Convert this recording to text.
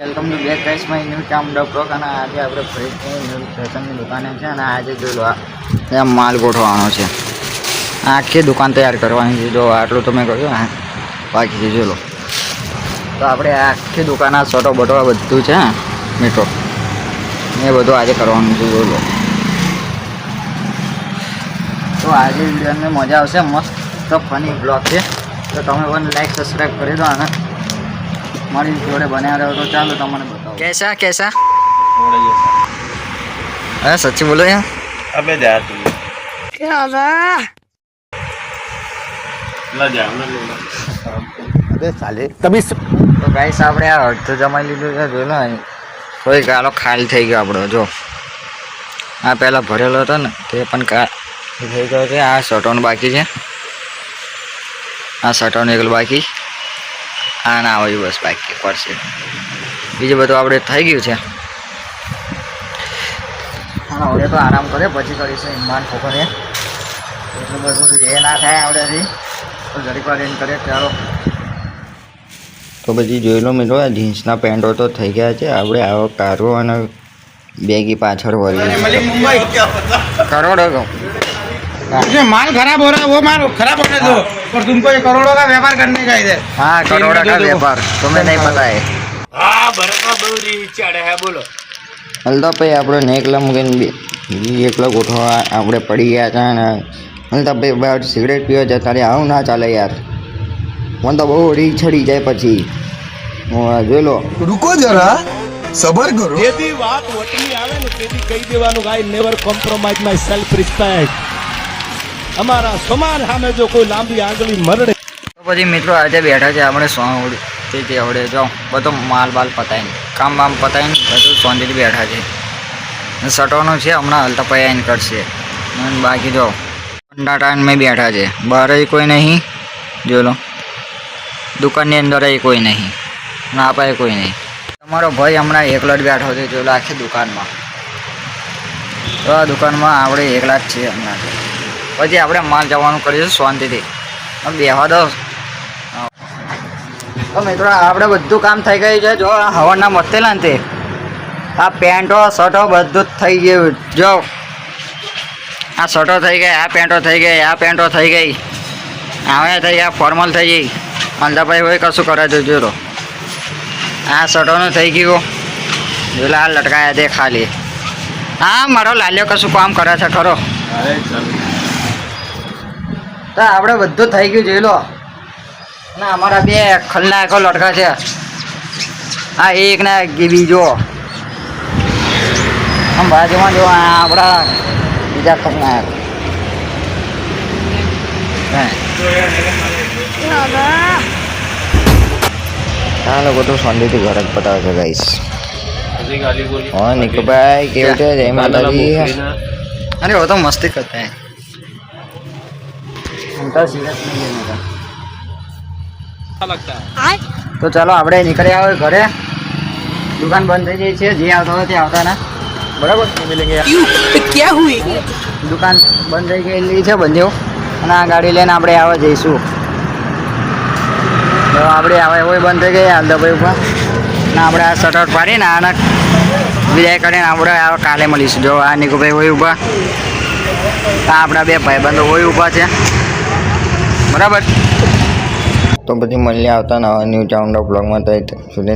Welcome to back guys my new ચામડા blog. અને આજે આપણે ફરીથી ન્યૂ ફેશનની દુકાને છે અને આજે જોઈ લો આ માલ ગોઠવવાનો છે. આખી દુકાન તૈયાર કરવાની છે. જો આટલું તમે કહ્યું હા બાકી છે જોઈ લો. તો આપણે આખી દુકાન આ શર્ટો બટવા બધું છે મિત્રો એ બધું આજે કરવાનું છે જોઈ લો. તો આજે વિડીયોની મજા આવશે. મસ્ત ફની બ્લોગ છે તો તમે પણ લાઈક સબસ્ક્રાઈબ કરી દો. અને મારી જોડે બન્યા રહ્યો તો ચાલો તમને બતાવો कैसा अरे सच्ची बोलो यार. अबे जा तू क्या था ला जा अबे साले तभी तो गाइस આપણે આ અડધું જમાઈ લીધું છે જોઈ લો. કોઈ ગાલો ખાલી થઈ ગયો આપણો. જો આ પહેલાં ભરેલો હતો ને તે પણ થઈ ગયો છે. આ શર્ટોનું બાકી છે. આ શર્ટોનું એકલું બાકી. આ ના હોય બસ બાકી પડશે. બીજું બધું આપણે થઈ ગયું છે. હા હવે તો આરામ કરે પછી કરીશું ઈમાન ખોખરે. એટલું બધું એ ના થાય આવડેથી તો જરીક વાર એમ કરે ચાલો. તો પછી જોઈ લો મિત્રો આ જીન્સના પેન્ટો તો થઈ ગયા છે. આપણે આવો કારો અને બેગી પાછળ વળી કરોડો इसमें माल खराब हो रहा है वो माल खराब होने दो और तुमको ये करोड़ों का व्यापार करने का इधर. हाँ करोड़ों का व्यापार तुम्हें नहीं पता है. हां बरका बौरी चढ़े है बोलो. હલતા ભાઈ આપણે એકલા મૂકીને એકલા ગોઠવા આપણે પડી ગયા હતા. અને હલતા ભાઈ બહાર સિગરેટ પીવા જતા રે આવું ના ચાલે યાર. મને તો બહુ રીહ ચડી જાય પછી. જોઈ લો रुको जरा सबर करो. જેથી વાત વટની આવે ને તેથી કહી દેવાનું guy never compromise my self respect. અમારા સમાન સામે જો કોઈ લાંબી આંગળી મરડે તો પછી મિત્રો આજે બેઠા છે આપણે શાંતિથી આવડે જો બધો માલ બાલ પતાવીને કામ બામ પતાવીને બધું શાંતિથી બેઠા છે. સટોનું છે હમણાં હલતા પૈયાને કરશે. અને બાકી જો ટાટામાં બેઠા છે. બહાર કોઈ નહીં જોઈ લો. દુકાનની અંદર કોઈ નહીં. ના પાય કોઈ નહીં. તમારો ભાઈ હમણાં એકલો જ બેઠો છે જોઈ લો આખી દુકાનમાં. તો આ દુકાનમાં આપણે એકલા જ છીએ હમણાં. પછી આપણે માલ જવાનું કરીશું શાંતિથી. બેહવા દો. તો મિત્રો આપણે બધું કામ થઈ ગયું છે. જો હવાના મતેલા ને તે આ પેન્ટો શર્ટો બધું જ થઈ ગયું. જો આ શર્ટો થઈ ગઈ, આ પેન્ટો થઈ ગઈ, આ પેન્ટો થઈ ગઈ, આવે થઈ ગયા ફોર્મલ થઈ ગઈ. મલદાભાઈ હોય કશું કરે છે જોઈ લો. આ શર્ટોનું થઈ ગયું જોઈ આ લટકાયા તે ખાલી. હા મારો લાલ્યો કશું કામ કરે છે ખરો. તો આપણે બધું થઈ ગયું જોઈ લો. અને અમારા બે ખલનાયકો લટકા છે. આ એક ને બીજો આમ બાજુમાં જો આપણા બીજા ખલનાયક. આ લોકો તો શાંતિથી ઘર જ પતાવે છે ગાઈસ. હા નિકુભાઈ કેવું છે? જય માતાજી. અરે वो तो मस्ती करते हैं. તો ચાલો આપણે નીકળી આવે ઘરે. દુકાન બંધ થઈ ગઈ છે. જે આવતા હોય તે આવતા ના બરાબર ક્યાં હુઈ. દુકાન બંધ થઈ ગયેલી છે બંધ. અને આ ગાડી લઈને આપણે આવવા જઈશું. તો આપણે આવે હોય બંધ થઈ ગઈ હાલદાભાઈ ઉપર. અને આપણે આ શટર પાડીને આના વિદાય કરીને આપણે કાલે મળીશું. જો આ નિકુભાઈ હોય ઊભા. આ આપણા બે ભાઈબંધો હોય ઊભા છે બરાબર. તો પછી મળીએ આવતા નવા ન્યૂ ચાઉન્ડા બ્લોગમાં. તો સુધી